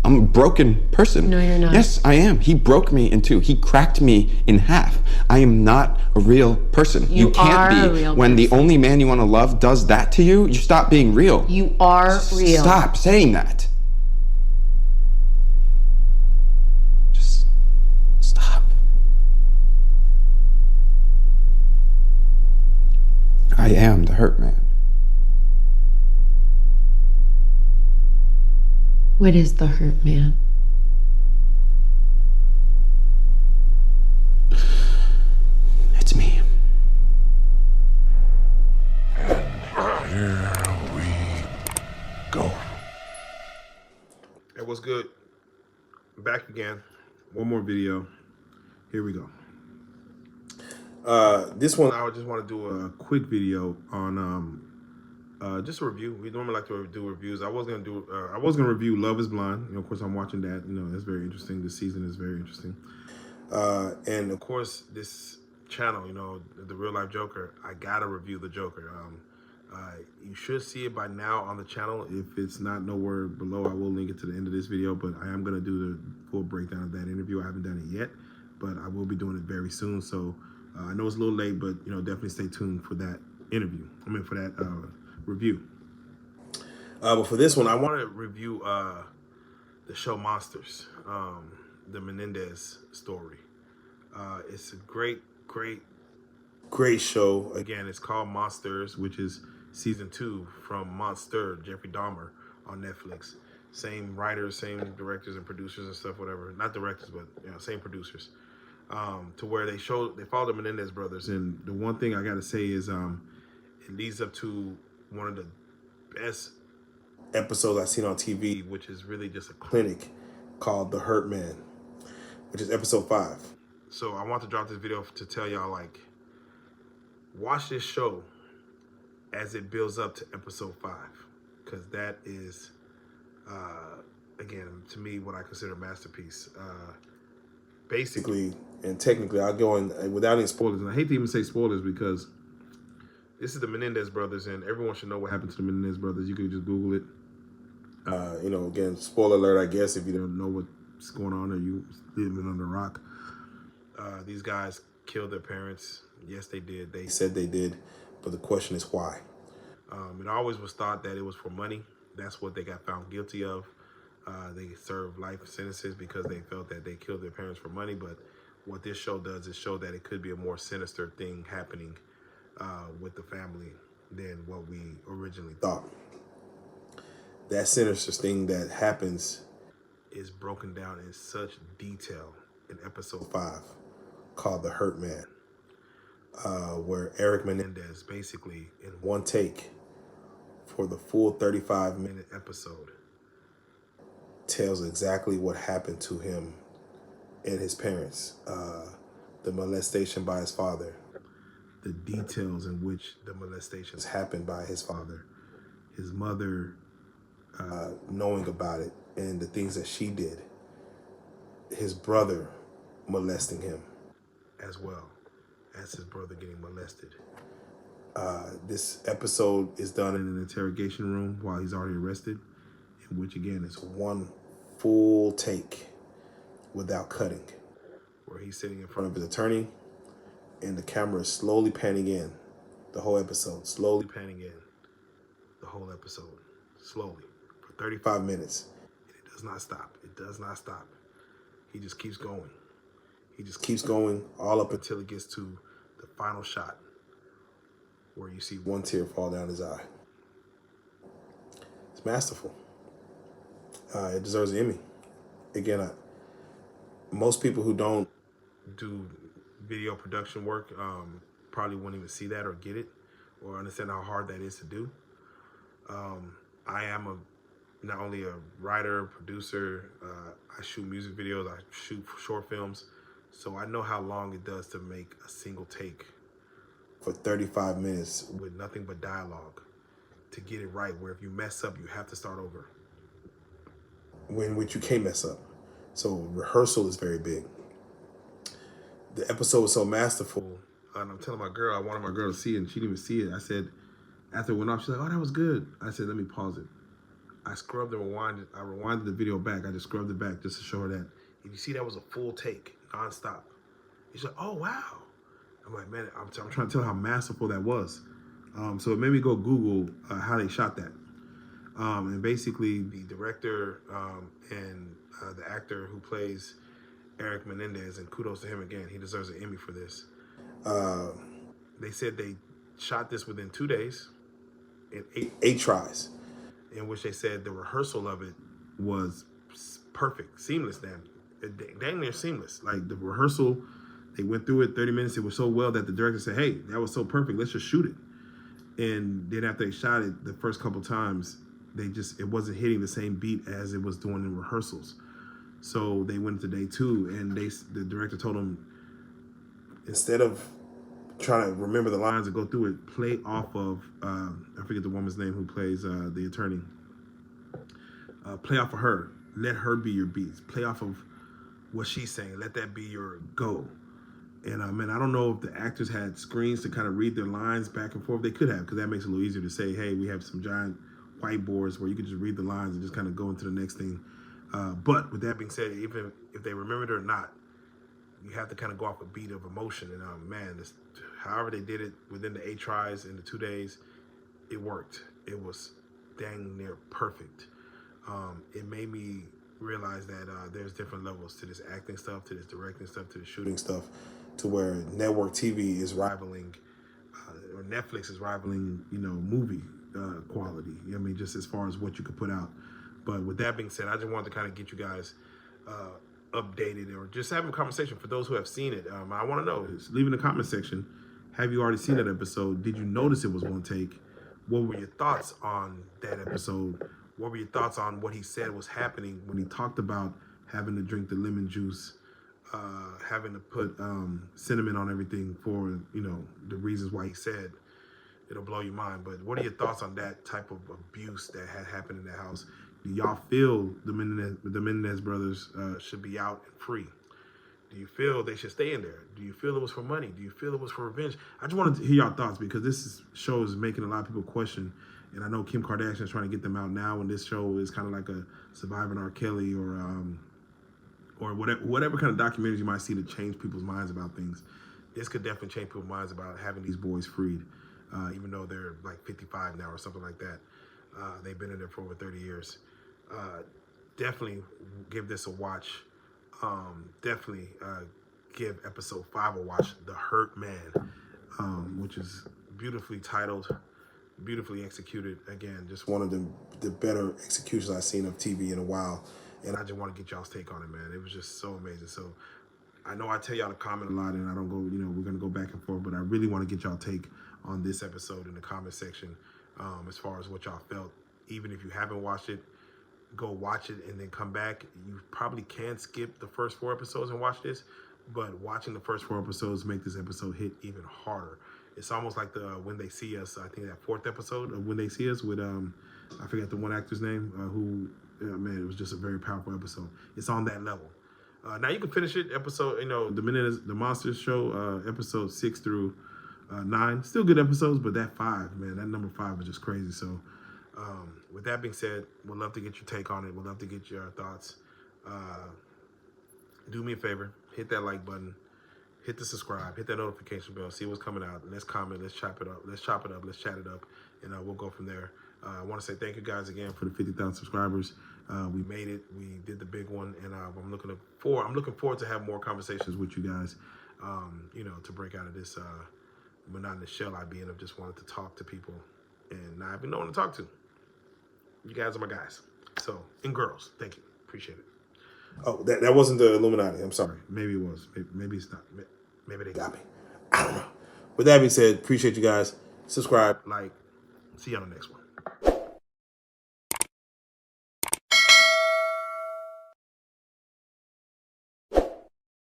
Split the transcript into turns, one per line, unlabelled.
I'm a broken person.
No, you're not.
Yes, I am. He broke me in two. He cracked me in half. I am not a real person.
You
can't
are
be.
a real
When the
person.
only man you want to love does that to you, you stop being real.
You are real.
Stop saying that. Just stop. I am the hurt man.
What is the hurt man?
It's me.
Here we go.
Hey, what's good? Back again. One more video. Here we go. This one I just want to do a quick video on just a review. We normally like to do reviews. I was gonna review Love Is Blind. Of course, I'm watching that. That's very interesting. This season is very interesting. And of course, this channel, the Real Life Joker. I gotta review the Joker. You should see it by now on the channel. If it's not nowhere below, I will link it to the end of this video. But I am gonna do the full breakdown of that interview. I haven't done it yet, but I will be doing it very soon. So I know it's a little late, but definitely stay tuned for that interview. For that review. But for this one, I want to review the show Monsters, the Menendez story. It's a great show. Again, it's called Monsters, which is season 2 from Monster, Jeffrey Dahmer on Netflix. Same writers, same directors and producers and stuff, whatever. Not directors, but same producers. To where they follow the Menendez brothers. And the one thing I got to say is it leads up to one of the best episodes I've seen on TV, which is really just a clinic called The Hurt Man, which is episode 5. So I want to drop this video to tell y'all, watch this show as it builds up to episode 5, because that is, again, to me, what I consider a masterpiece. Basically, and technically, I'll go in without any spoilers, and I hate to even say spoilers because this is the Menendez brothers, and everyone should know what happened to the Menendez brothers. You can just Google it. Again, spoiler alert, I guess, if you don't know what's going on or you living under a rock. These guys killed their parents. Yes, they did. They said they did, but the question is why. It always was thought that it was for money. That's what they got found guilty of. They served life sentences because they felt that they killed their parents for money. But what this show does is show that it could be a more sinister thing happening with the family than what we originally thought. That sinister thing that happens is broken down in such detail in episode 5 called The Hurt Man, where Eric Menendez basically in one take for the full 35-minute episode tells exactly what happened to him and his parents, the molestation by his father, the details in which the molestations happened by his father, his mother knowing about it, and the things that she did, his brother molesting him as well as his brother getting molested. This episode is done in an interrogation room while he's already arrested, in which again is one full take without cutting, where he's sitting in front of his attorney and the camera is slowly panning in the whole episode, slowly for 35 minutes. And it does not stop. It does not stop. He just keeps going. He just keeps going all up until it gets to the final shot where you see one tear fall down his eye. It's masterful. It deserves an Emmy. Again, most people who don't do video production work probably won't even see that or get it or understand how hard that is to do. I am not only a writer, producer, I shoot music videos, I shoot short films, so I know how long it does to make a single take for 35 minutes with nothing but dialogue to get it right, where if you mess up, you have to start over. Which you can't mess up. So rehearsal is very big. The episode was so masterful, and I'm telling my girl, I wanted my girl to see it, and she didn't even see it. I said, after it went off, she's like, oh, that was good. I said, let me pause it. I scrubbed and rewinded. I rewinded the video back. I just scrubbed it back just to show her that. If you see, that was a full take, nonstop. She's like, oh, wow. I'm like, man, I'm trying to tell how masterful that was. So it made me go Google how they shot that. And basically, the director and the actor who plays Eric Menendez, and kudos to him again, he deserves an Emmy for this. They said they shot this within 2 days and eight tries, in which they said the rehearsal of it was perfect, seamless, dang near seamless. Like the rehearsal, they went through it 30 minutes. It was so well that the director said, hey, that was so perfect, let's just shoot it. And then after they shot it the first couple times, it wasn't hitting the same beat as it was doing in rehearsals. So they went to day 2, and the director told them, instead of trying to remember the lines and go through it, play off of, I forget the woman's name who plays the attorney. Play off of her. Let her be your beats. Play off of what she's saying. Let that be your go. And man, I don't know if the actors had screens to kind of read their lines back and forth. They could have, because that makes it a little easier to say, hey, we have some giant whiteboards where you can just read the lines and just kind of go into the next thing. But with that being said, even if they remembered it or not, you have to kind of go off a beat of emotion. And man, however they did it within the 8 tries in the 2 days, it worked. It was dang near perfect. It made me realize that there's different levels to this acting stuff, to this directing stuff, to the shooting stuff, to where network TV is rivaling, or Netflix is rivaling, movie quality. I mean, just as far as what you could put out. But with that being said, I just wanted to kind of get you guys updated, or just having a conversation for those who have seen it. I want to know, just leave in the comment section, have you already seen that episode? Did you notice it was one take? What were your thoughts on that episode? What were your thoughts on what he said was happening when he talked about having to drink the lemon juice, having to put cinnamon on everything for, the reasons why he said it'll blow your mind. But what are your thoughts on that type of abuse that had happened in that house? Do y'all feel the Menendez brothers should be out and free? Do you feel they should stay in there? Do you feel it was for money? Do you feel it was for revenge? I just wanted to hear y'all thoughts, because this show is making a lot of people question. And I know Kim Kardashian is trying to get them out now, and this show is kind of like a Surviving R. Kelly or whatever kind of documentaries you might see to change people's minds about things. This could definitely change people's minds about having these boys freed, even though they're like 55 now or something like that. They've been in there for over 30 years. Definitely give this a watch. Definitely give episode 5 a watch, The Hurt Man, which is beautifully titled, beautifully executed. Again, just one of the better executions I've seen of TV in a while. And I just want to get y'all's take on it, man. It was just so amazing. So I know I tell y'all to comment a lot, and I don't go, we're going to go back and forth, but I really want to get y'all take on this episode in the comment section, as far as what y'all felt. Even if you haven't watched it, go watch it and then come back. You probably can skip the first 4 episodes and watch this, but watching the first 4 episodes make this episode hit even harder. It's almost like the When They See Us, I think that 4th episode of When They See Us with, I forget the one actor's name, man, it was just a very powerful episode. It's on that level. Now you can finish it, episode, the Monsters show, episode 6 through 9. Still good episodes, but that 5, man, that number 5 was just crazy. So with that being said, we'd love to get your take on it. We'd love to get your thoughts. Do me a favor, hit that like button, hit the subscribe, hit that notification bell, see what's coming out. Let's comment, let's chop it up, let's chat it up, and we'll go from there. I want to say thank you guys again for the 50,000 subscribers. We made it. We did the big one, and I'm looking forward to have more conversations with you guys. To break out of this monotonous shell I be in of just wanting to talk to people and not having no one to talk to. You guys are my guys. So, and girls, thank you. Appreciate it. Oh, that wasn't the Illuminati. I'm sorry. Maybe it was. Maybe it's not. Maybe they got me. I don't know. With that being said, appreciate you guys. Subscribe, like. See you on the next one.